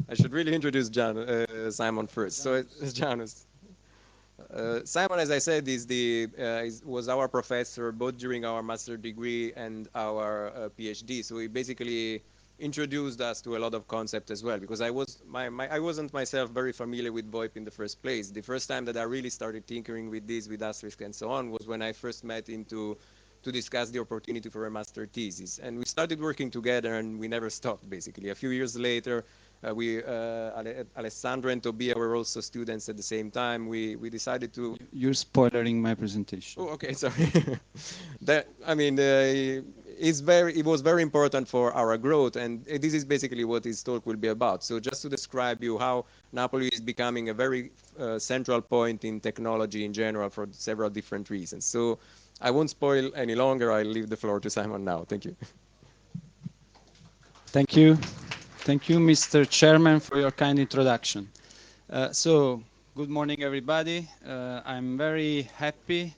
I should really introduce Simon first. So it's Janus. Simon, as I said, was our professor both during our master degree and our PhD. So he basically introduced us to a lot of concepts as well, because I wasn't myself very familiar with VoIP in the first place. The first time that I really started tinkering with this, with asterisk and so on, was when I first met him to discuss the opportunity for a master thesis. And we started working together, and we never stopped, basically. A few years later, Alessandro and Tobia were also students at the same time. We decided to... You're spoiling my presentation. Oh, okay, sorry. It was very important for our growth, and this is basically what this talk will be about. So just to describe you how Napoli is becoming a very central point in technology in general for several different reasons. So I won't spoil any longer. I'll leave the floor to Simon now. Thank you. Thank you. Thank you, Mr. Chairman, for your kind introduction. Good morning, everybody. I'm very happy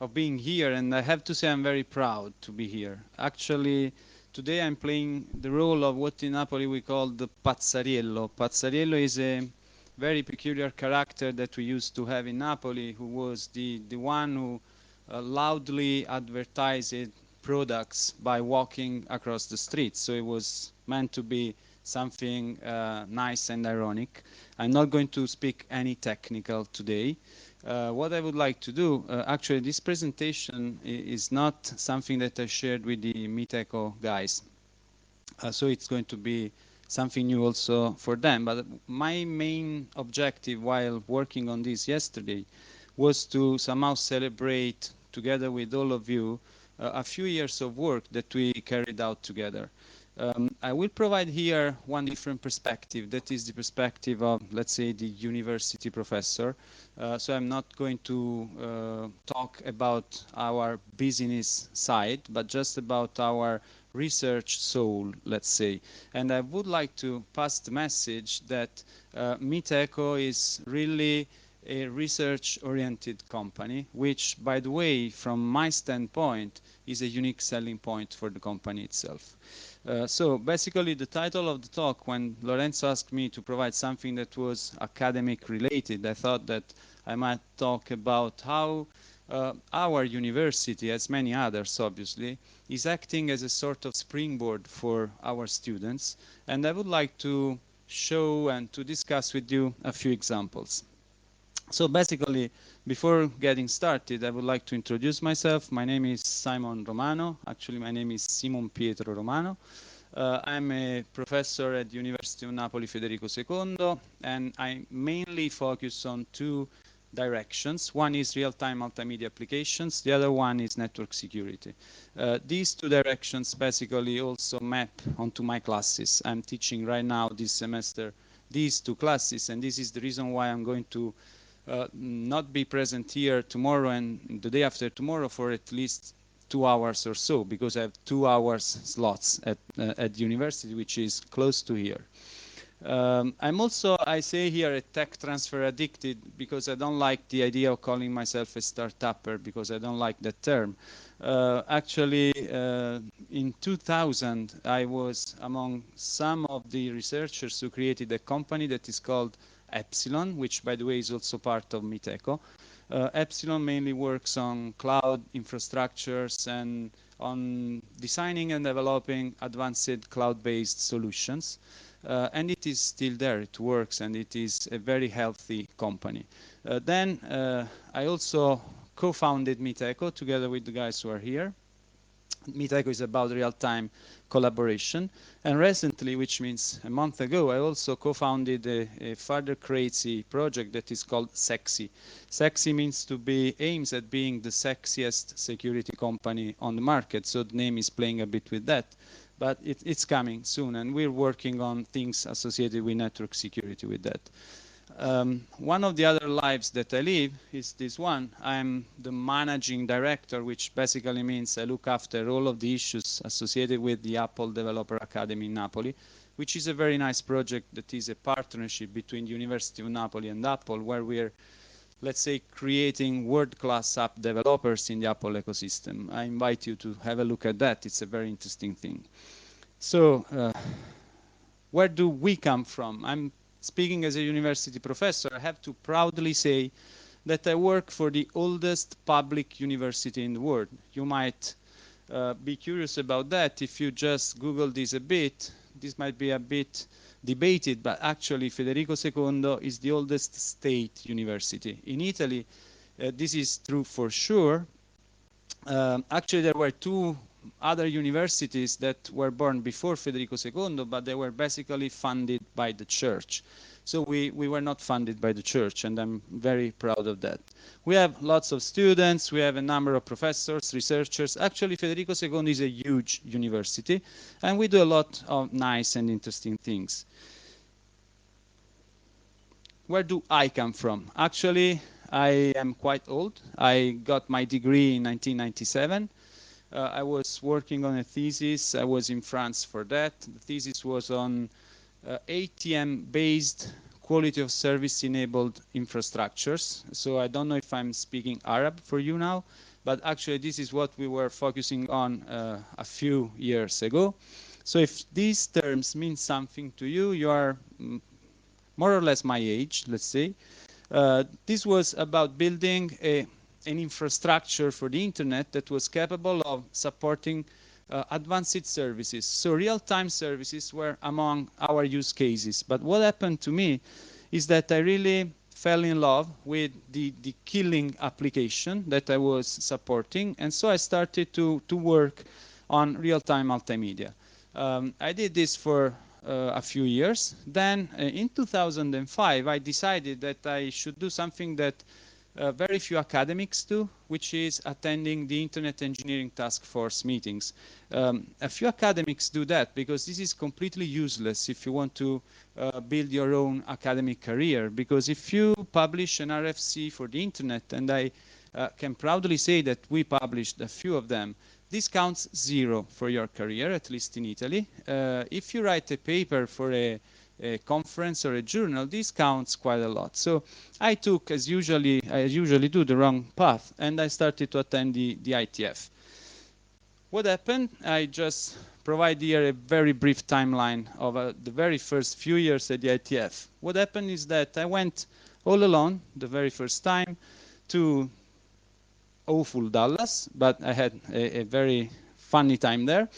of being here, and I have to say I'm very proud to be here. Actually, today I'm playing the role of what in Napoli we call the Pazzariello. Pazzariello is a very peculiar character that we used to have in Napoli, who was the one who loudly advertised products by walking across the street. So it was meant to be something nice and ironic. I'm not going to speak any technical today. What I would like to do, actually this presentation is not something that I shared with the Meetecho guys. So it's going to be something new also for them. But my main objective while working on this yesterday was to somehow celebrate together with all of you a few years of work that we carried out together. I will provide here one different perspective. That is the perspective of, let's say, the university professor. So I'm not going to talk about our business side, but just about our research soul, let's say. And I would like to pass the message that Meetecho is really a research-oriented company, which, by the way, from my standpoint, is a unique selling point for the company itself. So basically the title of the talk, when Lorenzo asked me to provide something that was academic related, I thought that I might talk about how our university, as many others obviously, is acting as a sort of springboard for our students. And I would like to show and to discuss with you a few examples. So basically, before getting started, I would like to introduce myself. My name is Simon Romano. Actually, my name is Simon Pietro Romano. I'm a professor at the University of Napoli Federico II, and I mainly focus on two directions. One is real-time multimedia applications. The other one is network security. These two directions basically also map onto my classes. I'm teaching right now this semester these two classes, and this is the reason why I'm going to not be present here tomorrow and the day after tomorrow for at least 2 hours or so, because I have 2 hours slots at university, which is close to here. I'm also, I say here, a tech transfer addicted, because I don't like the idea of calling myself a startupper, because I don't like that term. Actually, in 2000, I was among some of the researchers who created a company that is called Epsilon, which, by the way, is also part of Meetecho. Epsilon mainly works on cloud infrastructures and on designing and developing advanced cloud-based solutions. And it is still there, it works, and it is a very healthy company. Then I also co-founded Meetecho together with the guys who are here. Meetecho is about real-time collaboration. And recently, which means a month ago, I also co-founded a further crazy project that is called Sexy. Sexy means to be, aims at being the sexiest security company on the market. So the name is playing a bit with that. But it's coming soon, and we're working on things associated with network security with that. One of the other lives that I live is this one. I'm the managing director, which basically means I look after all of the issues associated with the Apple Developer Academy in Napoli, which is a very nice project that is a partnership between the University of Napoli and Apple, where we're, let's say, creating world-class app developers in the Apple ecosystem. I invite you to have a look at that. It's a very interesting thing. So where do we come from? I'm speaking as a university professor. I have to proudly say that I work for the oldest public university in the world. You might be curious about that. If you just Google this a bit, this might be a bit debated, but actually Federico II is the oldest state university. In Italy, this is true for sure. Actually, there were two other universities that were born before Federico II, but they were basically funded by the church. So we were not funded by the church, and I'm very proud of that. We have lots of students, we have a number of professors, researchers. Actually, Federico II is a huge university, and we do a lot of nice and interesting things. Where do I come from? Actually, I am quite old. I got my degree in 1997. I was working on a thesis. I was in France for that. The thesis was on ATM-based quality of service enabled infrastructures. So I don't know if I'm speaking Arab for you now, but actually this is what we were focusing on a few years ago. So if these terms mean something to you, you are more or less my age, let's say. This was about building an infrastructure for the internet that was capable of supporting advanced services. So real-time services were among our use cases. But what happened to me is that I really fell in love with the killing application that I was supporting. And so I started to work on real-time multimedia. I did this for a few years. Then in 2005, I decided that I should do something that very few academics do, which is attending the Internet Engineering Task Force meetings. A few academics do that because this is completely useless if you want to build your own academic career. Because if you publish an RFC for the Internet, and I can proudly say that we published a few of them, this counts 0 for your career, at least in Italy. If you write a paper for a conference or a journal, this counts quite a lot. So I took, as I usually do, the wrong path, and I started to attend the IETF. What happened? I just provide here a very brief timeline of the very first few years at the IETF. What happened is that I went all alone, the very first time, to awful Dallas, but I had a very funny time there.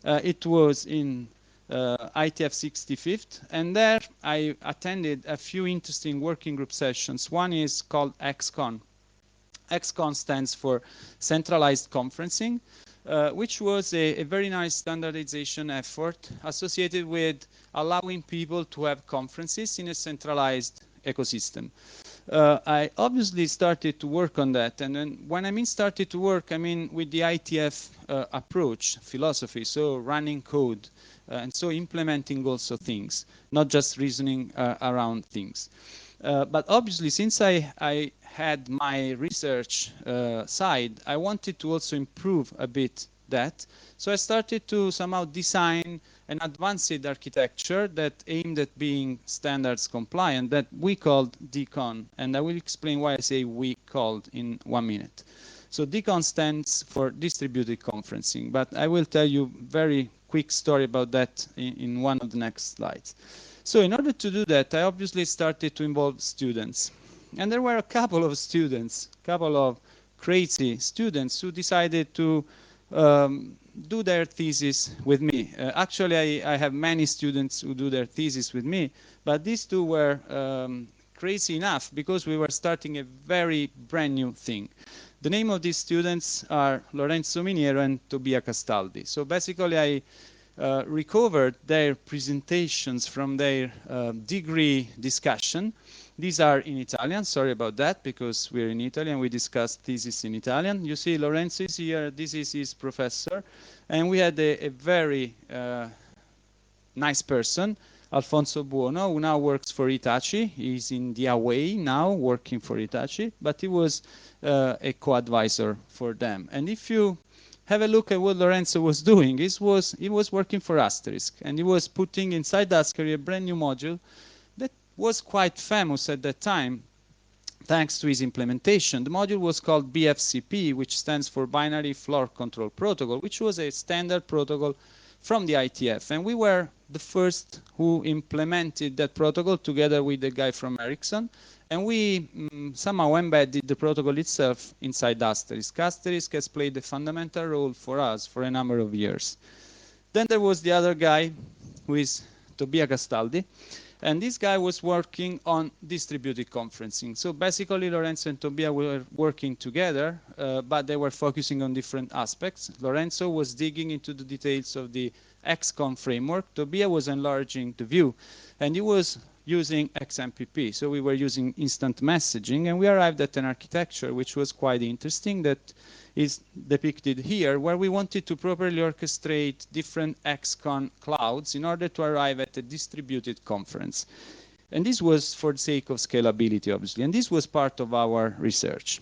It was in IETF 65th, and there I attended a few interesting working group sessions. One is called XCon. XCon stands for Centralized Conferencing, which was a very nice standardization effort associated with allowing people to have conferences in a centralized ecosystem. I obviously started to work on that, and then when I mean started to work, I mean with the IETF approach, philosophy, so running code, and so implementing also things, not just reasoning around things. But obviously, since I had my research side, I wanted to also improve a bit that. So I started to somehow design an advanced architecture that aimed at being standards compliant that we called DCON. And I will explain why I say we called in 1 minute. So DCON stands for distributed conferencing, but I will tell you very quick story about that in one of the next slides. So in order to do that, I obviously started to involve students. And there were a couple of students, a couple of crazy students who decided to do their thesis with me. Actually, I have many students who do their thesis with me, but these two were crazy enough because we were starting a very brand new thing. The name of these students are Lorenzo Miniero and Tobia Castaldi. So basically, I recovered their presentations from their degree discussion. These are in Italian. Sorry about that, because we're in Italy and we discussed thesis in Italian. You see Lorenzo is here. This is his professor. And we had a very nice person, Alfonso Buono, who now works for Hitachi. He's in the away now, working for Hitachi, but he was a co-advisor for them. And if you have a look at what Lorenzo was doing, he was working for Asterisk, and he was putting inside Ascari a brand new module that was quite famous at that time, thanks to his implementation. The module was called BFCP, which stands for Binary Floor Control Protocol, which was a standard protocol from the IETF. And we were the first who implemented that protocol together with the guy from Ericsson. And we somehow embedded the protocol itself inside Asterisk. Asterisk has played a fundamental role for us for a number of years. Then there was the other guy, who is Tobia Castaldi. And this guy was working on distributed conferencing. So basically, Lorenzo and Tobia were working together, but they were focusing on different aspects. Lorenzo was digging into the details of the XCON framework. Tobia was enlarging the view, and he was using XMPP. So we were using instant messaging, and we arrived at an architecture which was quite interesting that is depicted here, where we wanted to properly orchestrate different XCON clouds in order to arrive at a distributed conference. And this was for the sake of scalability, obviously, and this was part of our research.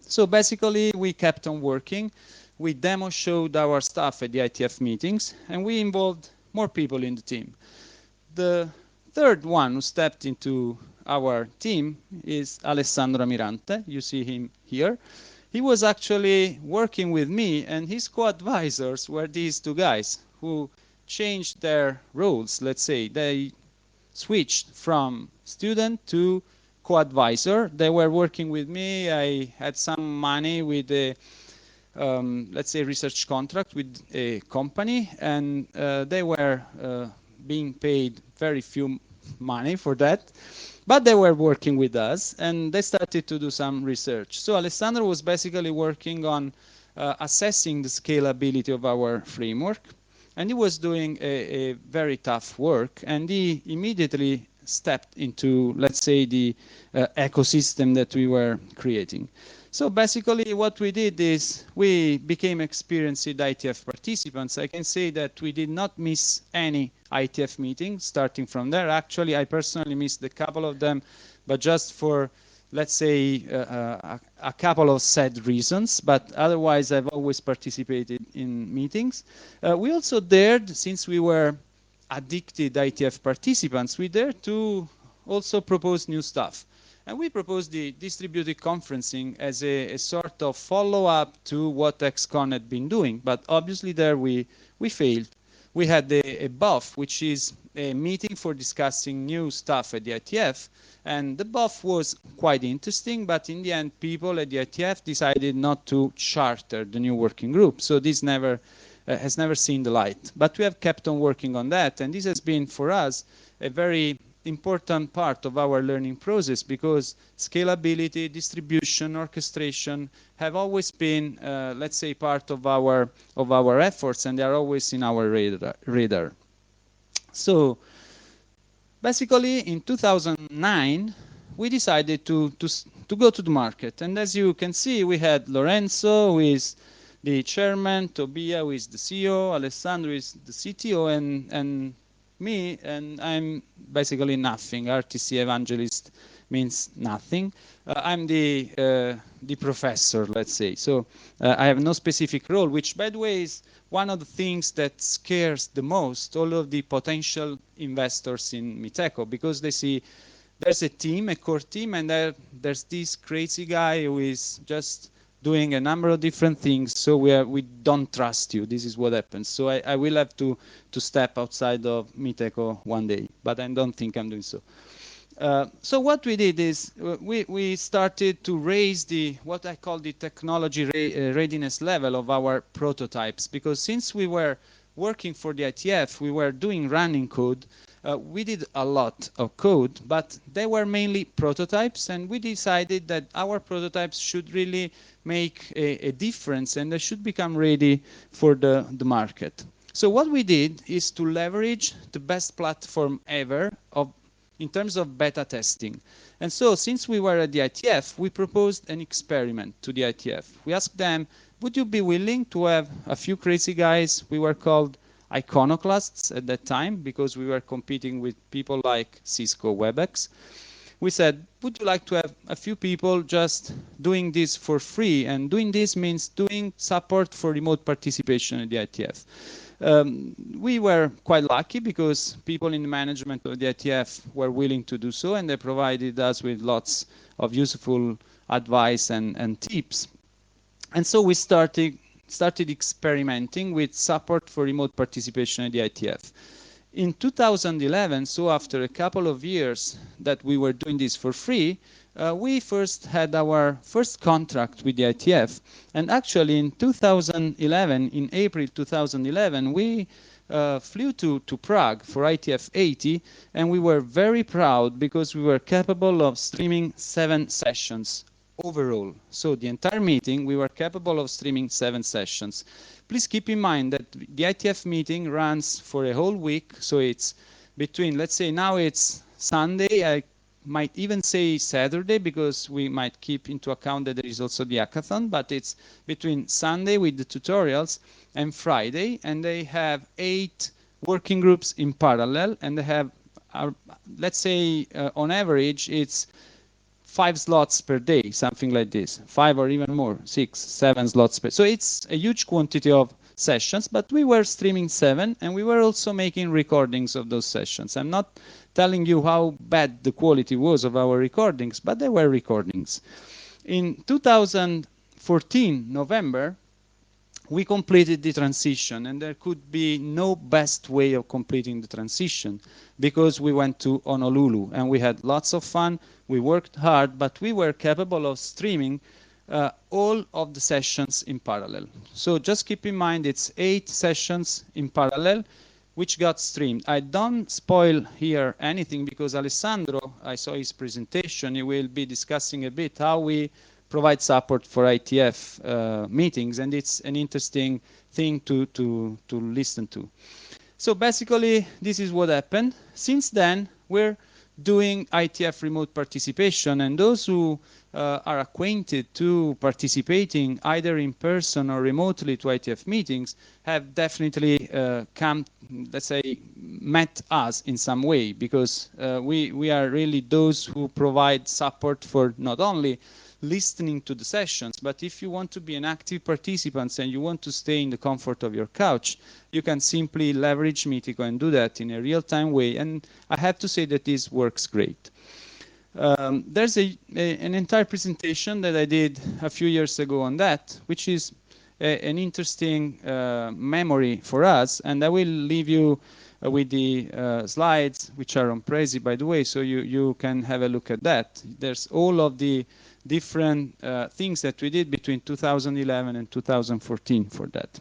So basically, we kept on working. We demo showed our stuff at the IETF meetings, and we involved more people in the team. The third one who stepped into our team is Alessandro Mirante. You see him here. He was actually working with me, and his co-advisors were these two guys who changed their roles, let's say. They switched from student to co-advisor. They were working with me. I had some money with a, let's say, research contract with a company, and they were being paid very few money for that. But they were working with us, and they started to do some research. So Alessandro was basically working on assessing the scalability of our framework, and he was doing a very tough work, and he immediately stepped into, let's say, the ecosystem that we were creating. So basically what we did is we became experienced IETF participants. I can say that we did not miss any IETF meeting starting from there. Actually, I personally missed a couple of them, but just for, let's say, a couple of sad reasons. But otherwise, I've always participated in meetings. We also dared, since we were addicted IETF participants, we dared to also propose new stuff. And we proposed the distributed conferencing as a sort of follow-up to what XCON had been doing. But obviously there we failed. We had a BOF, which is a meeting for discussing new stuff at the IETF. And the BOF was quite interesting, but in the end, people at the IETF decided not to charter the new working group. So this has never seen the light. But we have kept on working on that. And this has been, for us, a very important part of our learning process, because scalability, distribution, orchestration have always been, let's say, part of our efforts, and they are always in our radar. So basically, in 2009, we decided to go to the market. And as you can see, we had Lorenzo, who is the chairman, Tobia, who is the CEO, Alessandro is the CTO, and me, and I'm basically nothing. RTC evangelist means nothing. I'm the professor, let's say. So I have no specific role, which, by the way, is one of the things that scares the most all of the potential investors in Meetecho, because they see there's a team, a core team, and there's this crazy guy who is just doing a number of different things, so we don't trust you. This is what happens. So I will have to step outside of Meetecho one day, but I don't think I'm doing so. So what we did is we started to raise what I call the technology readiness level of our prototypes, because since we were working for the IETF, we were doing running code. We did a lot of code, but they were mainly prototypes, and we decided that our prototypes should really make a difference, and they should become ready for the market. So what we did is to leverage the best platform ever in terms of beta testing. And so since we were at the IETF, we proposed an experiment to the IETF. We asked them, would you be willing to have a few crazy guys? We were called iconoclasts at that time, because we were competing with people like Cisco WebEx. We said, would you like to have a few people just doing this for free? And doing this means doing support for remote participation at the IETF. We were quite lucky, because people in the management of the IETF were willing to do so, and they provided us with lots of useful advice and tips. And so we started started experimenting with support for remote participation at the IETF. In 2011, so after a couple of years that we were doing this for free, we first had our first contract with the IETF. And actually in 2011, in April 2011, we flew to Prague for IETF 80, and we were very proud because we were capable of streaming 7 sessions overall. So the entire meeting, we were capable of streaming 7 sessions. Please keep in mind that the IETF meeting runs for a whole week, so it's between, let's say now it's Sunday, I might even say Saturday, because we might keep into account that there is also the hackathon, but it's between Sunday with the tutorials and Friday, and they have 8 working groups in parallel, and they have, let's say on average, it's 5 slots per day, something like this, 5 or even more, 6, 7 slots per. So it's a huge quantity of sessions, but we were streaming 7, and we were also making recordings of those sessions. I'm not telling you how bad the quality was of our recordings, but they were recordings. In 2014, November, we completed the transition, and there could be no best way of completing the transition, because we went to Honolulu and we had lots of fun, we worked hard, but we were capable of streaming all of the sessions in parallel. So just keep in mind it's 8 sessions in parallel which got streamed. I don't spoil here anything because Alessandro, I saw his presentation, he will be discussing a bit how we provide support for IETF meetings, and it's an interesting thing to listen to. So basically, this is what happened. Since then, we're doing IETF remote participation, and those who are acquainted to participating either in person or remotely to IETF meetings have definitely come, let's say, met us in some way, because we are really those who provide support for not only listening to the sessions, but if you want to be an active participant and you want to stay in the comfort of your couch, you can simply leverage Meetecho and do that in a real-time way, and I have to say that this works great. There's an entire presentation that I did a few years ago on that, which is an interesting memory for us, and I will leave you with the slides, which are on Prezi, by the way, so you can have a look at that. There's all of the different things that we did between 2011 and 2014 for that.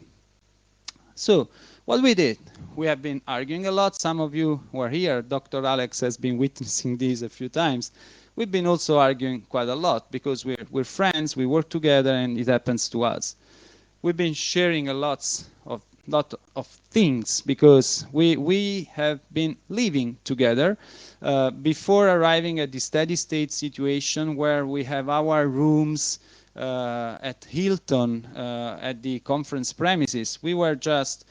So what we did, we have been arguing a lot. Some of you who are here, Dr. Alex has been witnessing this a few times. We've been also arguing quite a lot because we're friends, we work together, and it happens to us. We've been sharing a lot of things because we have been living together before arriving at the steady state situation where we have our rooms at Hilton at the conference premises. We were just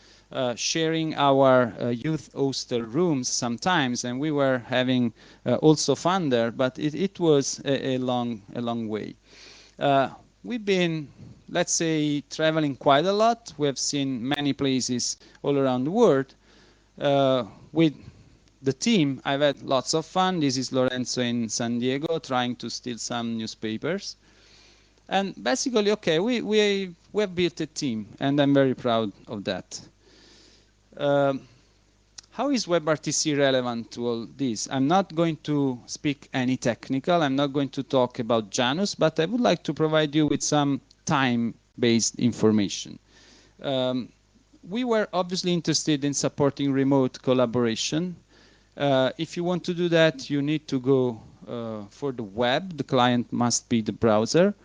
sharing our youth hostel rooms sometimes, and we were having also fun there, but it was a long way. We've been, let's say, traveling quite a lot. We have seen many places all around the world. With the team, I've had lots of fun. This is Lorenzo in San Diego trying to steal some newspapers. And basically, okay, we have built a team, and I'm very proud of that. How is WebRTC relevant to all this? I'm not going to speak any technical. I'm not going to talk about Janus, but I would like to provide you with some time-based information. We were obviously interested in supporting remote collaboration. If you want to do that, you need to go for the web. The client must be the browser.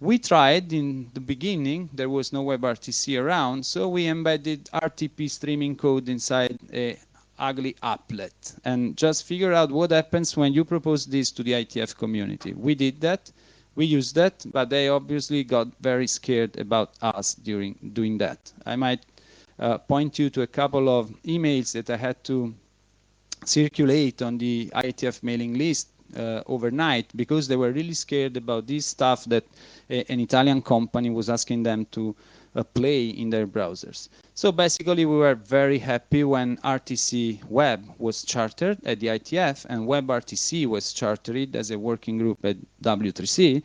We tried in the beginning, there was no WebRTC around, so we embedded RTP streaming code inside a ugly applet and just figure out what happens when you propose this to the IETF community. We did that, we used that, but they obviously got very scared about us during doing that. I might point you to a couple of emails that I had to circulate on the IETF mailing list overnight because they were really scared about this stuff that an Italian company was asking them to play in their browsers. So basically we were very happy when RTC Web was chartered at the IETF and WebRTC was chartered as a working group at W3C,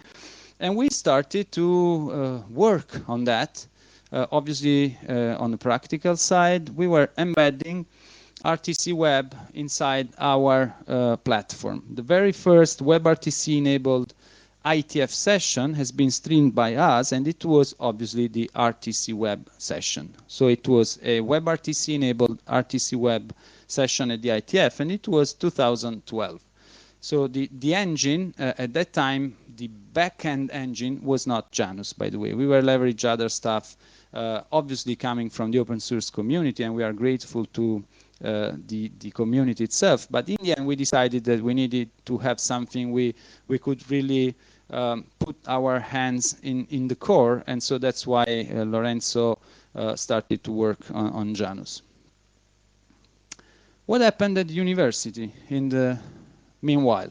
and we started to work on that Obviously, on the practical side, we were embedding RTC Web inside our platform. The very first WebRTC-enabled IETF session has been streamed by us, and it was obviously the RTC Web session. So it was a WebRTC-enabled RTC Web session at the IETF, and it was 2012. So the engine, at that time, the back-end engine was not Janus, by the way. We were leverage other stuff, obviously coming from the open source community, and we are grateful to the community itself. But in the end, we decided that we needed to have something we could really put our hands in the core, and so that's why Lorenzo started to work on Janus. What happened at the university in the meanwhile?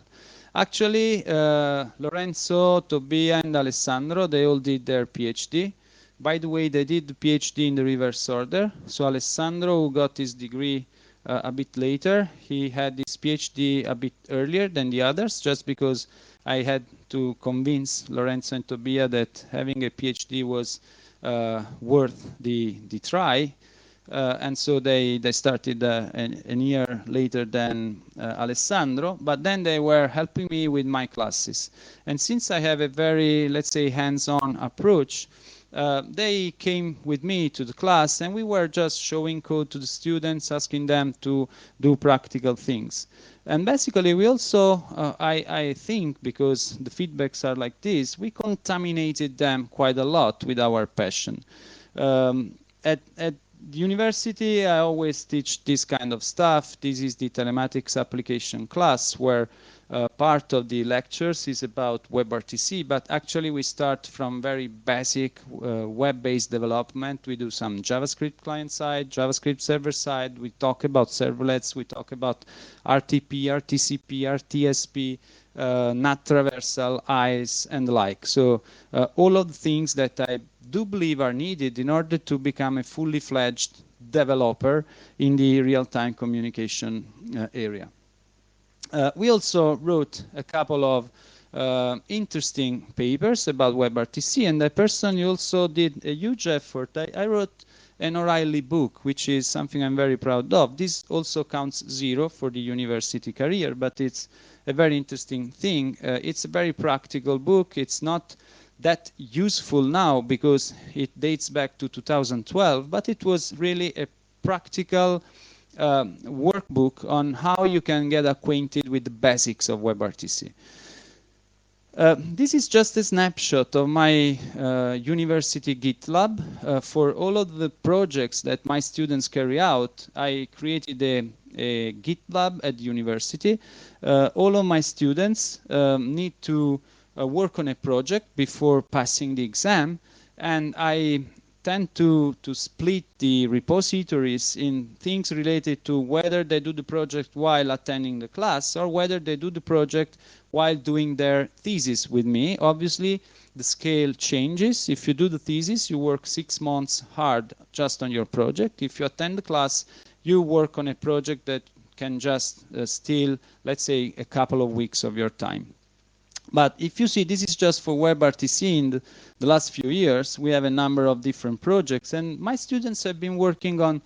Actually, Lorenzo, Tobia, and Alessandro, they all did their PhD. By the way, they did the PhD in the reverse order. So Alessandro, who got his degree a bit later, he had his PhD a bit earlier than the others, just because I had to convince Lorenzo and Tobia that having a PhD was worth the try. And so they started a year later than Alessandro, but then they were helping me with my classes. And since I have a very, let's say, hands-on approach, they came with me to the class, and we were just showing code to the students, asking them to do practical things. And basically, we also, I think, because the feedbacks are like this, we contaminated them quite a lot with our passion. At the university, I always teach this kind of stuff. This is the telematics application class, where part of the lectures is about WebRTC, but actually we start from very basic web-based development. We do some JavaScript client side, JavaScript server side. We talk about servlets. We talk about RTP, RTCP, RTSP, NAT traversal, eyes, and the like. So all of the things that I do believe are needed in order to become a fully fledged developer in the real-time communication area. We also wrote a couple of interesting papers about WebRTC, and I personally also did a huge effort. I wrote an O'Reilly book, which is something I'm very proud of. This also counts 0 for the university career, but it's a very interesting thing. It's a very practical book. It's not that useful now because it dates back to 2012, but it was really a practical workbook on how you can get acquainted with the basics of WebRTC. This is just a snapshot of my university GitLab. For all of the projects that my students carry out, I created a GitLab at the university. All of my students need to work on a project before passing the exam, and I tend to split the repositories in things related to whether they do the project while attending the class or whether they do the project while doing their thesis with me. Obviously, the scale changes. If you do the thesis, you work 6 months hard just on your project. If you attend the class, you work on a project that can just steal, let's say, a couple of weeks of your time. But if you see, this is just for WebRTC in the last few years. We have a number of different projects, and my students have been working on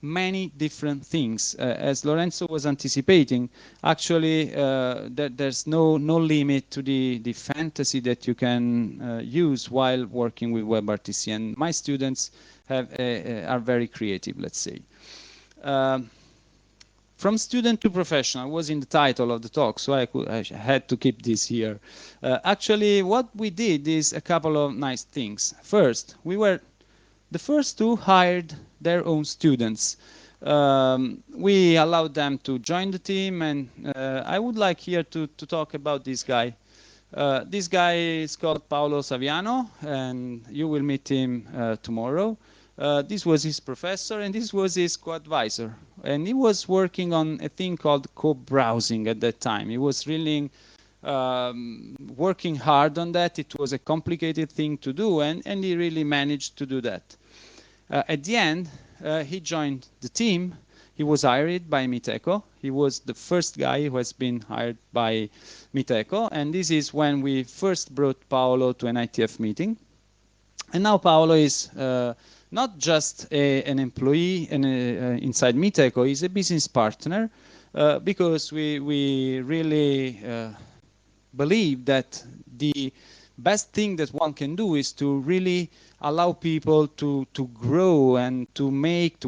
many different things. As Lorenzo was anticipating, actually, there's no limit to the fantasy that you can use while working with WebRTC, and my students are very creative, let's say. From student to professional was in the title of the talk, so I had to keep this here. Actually, what we did is a couple of nice things. First, we were the first to hire their own students. We allowed them to join the team, and I would like here to talk about this guy. This guy is called Paolo Saviano, and you will meet him tomorrow. This was his professor, and this was his co-advisor. And he was working on a thing called co-browsing at that time. He was really working hard on that. It was a complicated thing to do, and he really managed to do that. At the end, he joined the team. He was hired by Meetecho. He was the first guy who has been hired by Meetecho, and this is when we first brought Paolo to an IETF meeting. And now Paolo is not just an employee inside Meetecho, he's a business partner because we really believe that the best thing that one can do is to really allow people to grow and to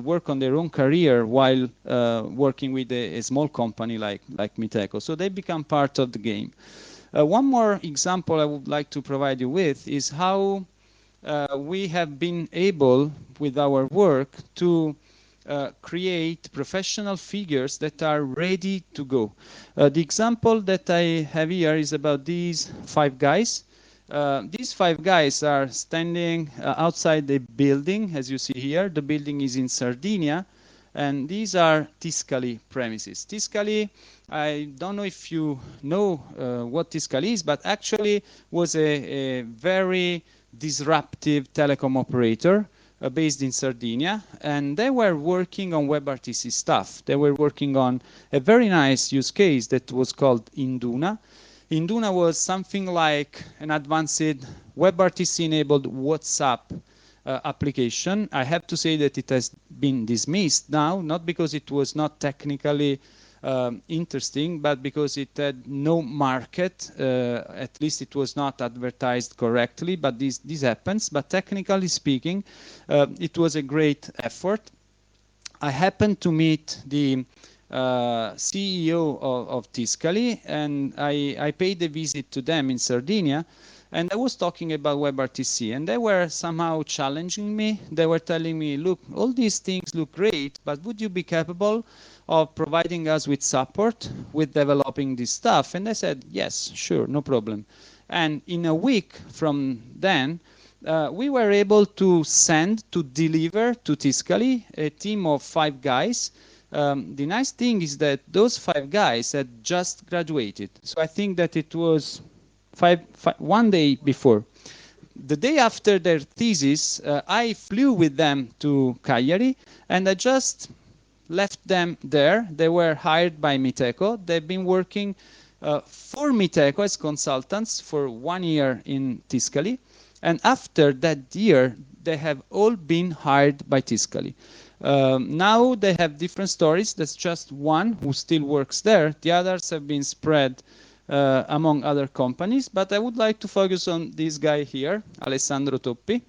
work on their own career while working with a small company like Meetecho. So they become part of the game. One more example I would like to provide you with is how we have been able, with our work, to create professional figures that are ready to go. The example that I have here is about these 5 guys. These 5 guys are standing outside the building, as you see here. The building is in Sardinia, and these are Tiscali premises. Tiscali, I don't know if you know what Tiscali is, but actually was a very disruptive telecom operator based in Sardinia, and they were working on WebRTC stuff. They were working on a very nice use case that was called Induna. Induna was something like an advanced WebRTC-enabled WhatsApp application. I have to say that it has been dismissed now, not because it was not technically interesting, but because it had no market. At least it was not advertised correctly, but this happens. But technically speaking, it was a great effort. I happened to meet the CEO of Tiscali, and I paid a visit to them in Sardinia, and I was talking about WebRTC, and they were somehow challenging me. They were telling me, look, all these things look great, but would you be capable of providing us with support with developing this stuff? And I said, yes, sure, no problem. And in a week from then, we were able to deliver to Tiscali a team of 5 guys. The nice thing is that those 5 guys had just graduated. So I think that it was 1 day before. The day after their thesis, I flew with them to Cagliari, and I just left them there. They were hired by Meetecho. They've been working for Meetecho as consultants for 1 year in Tiscali. And after that year, they have all been hired by Tiscali. Now they have different stories. There's just one who still works there. The others have been spread among other companies. But I would like to focus on this guy here, Alessandro Toppi.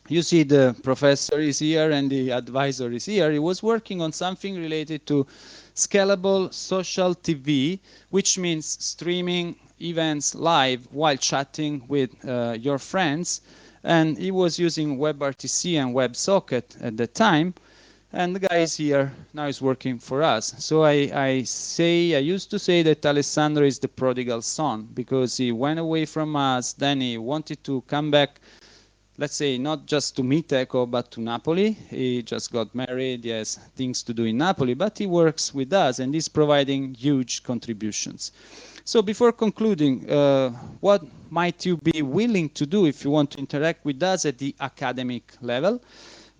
You see the professor is here and the advisor is here. He was working on something related to scalable social TV, which means streaming events live while chatting with your friends. And he was using WebRTC and WebSocket at the time. And the guy is here, now he's working for us. So I used to say that Alessandro is the prodigal son, because he went away from us, then he wanted to come back, let's say, not just to Meetecho, but to Napoli. He just got married, he has things to do in Napoli, but he works with us and he's providing huge contributions. So before concluding, what might you be willing to do if you want to interact with us at the academic level?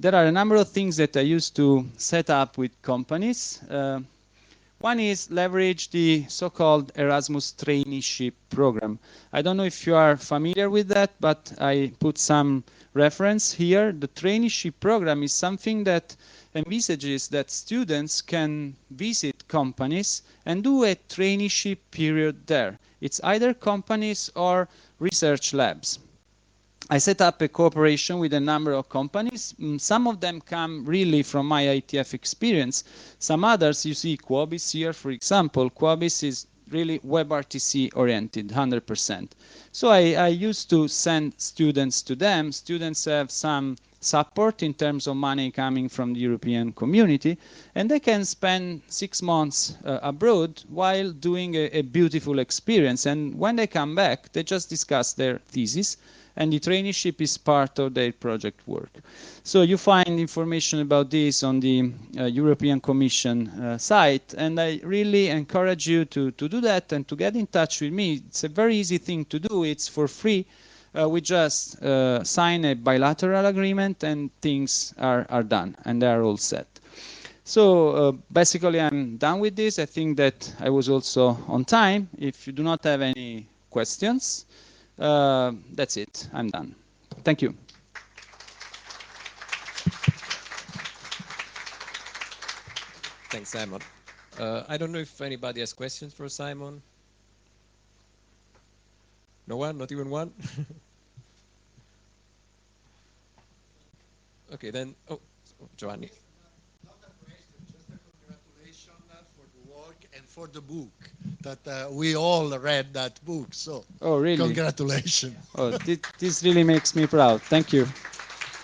There are a number of things that I used to set up with companies. One is leverage the so-called Erasmus traineeship program. I don't know if you are familiar with that, but I put some reference here. The traineeship program is something that envisages that students can visit companies and do a traineeship period there. It's either companies or research labs. I set up a cooperation with a number of companies. Some of them come really from my IETF experience. Some others, you see Quobis here, for example. Quobis is really WebRTC oriented, 100%. So I used to send students to them. Students have some support in terms of money coming from the European community, and they can spend 6 months abroad while doing a beautiful experience. And when they come back, they just discuss their thesis, and the traineeship is part of their project work. So you find information about this on the European Commission site, and I really encourage you to do that and to get in touch with me. It's a very easy thing to do. It's for free. We just sign a bilateral agreement and things are done and they are all set. So basically I'm done with this. I think that I was also on time. If you do not have any questions, that's it. I'm done. Thank you. Thanks, Simon. I don't know if anybody has questions for Simon. No one? Not even one? Okay, then. Oh, Giovanni. Not a question, just a congratulation for the work and for the book. That we all read that book, so Oh, really? congratulations. Oh, this really makes me proud. Thank you.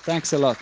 Thanks a lot.